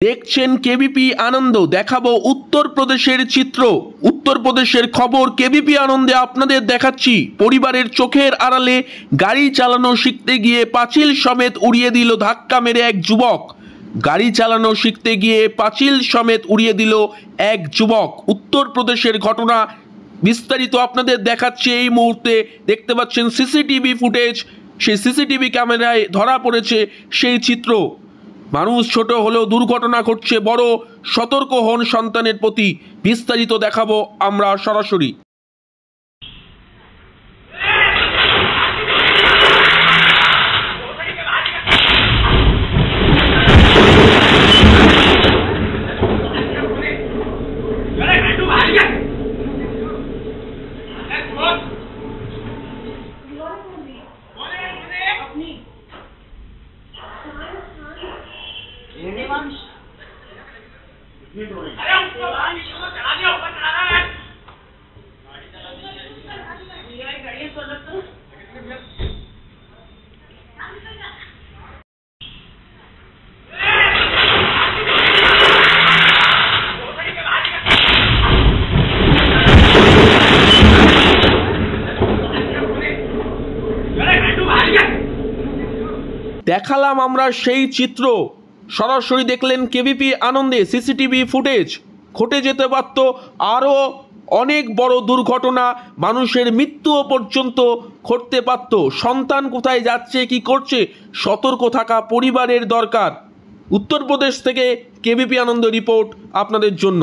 দেখছেন কেবিপি আনন্দ। দেখাবো উত্তরপ্রদেশের চিত্র, উত্তরপ্রদেশের খবর কেবিপি আনন্দে আপনাদের দেখাচ্ছি। পরিবারের চোখের আড়ালে গাড়ি চালানো শিখতে গিয়ে পাঁচিল সমেত উড়িয়ে দিল ধাক্কা মেরে এক যুবক। গাড়ি চালানো শিখতে গিয়ে পাঁচিল সমেত উড়িয়ে দিল এক যুবক। উত্তরপ্রদেশের ঘটনা বিস্তারিত আপনাদের দেখাচ্ছে। এই মুহূর্তে দেখতে পাচ্ছেন সিসিটিভি ফুটেজ, সেই সিসিটিভি ক্যামেরায় ধরা পড়েছে সেই চিত্র। মানুষ ছোট হলেও দুর্ঘটনা ঘটছে, বড় সতর্ক হন সন্তানের প্রতি। বিস্তারিত দেখাবো আমরা সরাসরি। अरे उसको बाहर निकलो, चला दिया, ऊपर चला रहा है। ये गाड़ी है सोलर तो দেখালাম আমরা সেই চিত্র, সরাসরি দেখলেন কেবিপি আনন্দে। সিসিটিভি ফুটেজ, ঘটে যেতে পারত আরও অনেক বড় দুর্ঘটনা, মানুষের মৃত্যুও পর্যন্ত ঘটতে পারত। সন্তান কোথায় যাচ্ছে, কি করছে, সতর্ক থাকা পরিবারের দরকার। উত্তরপ্রদেশ থেকে কেবিপি আনন্দ রিপোর্ট আপনাদের জন্য।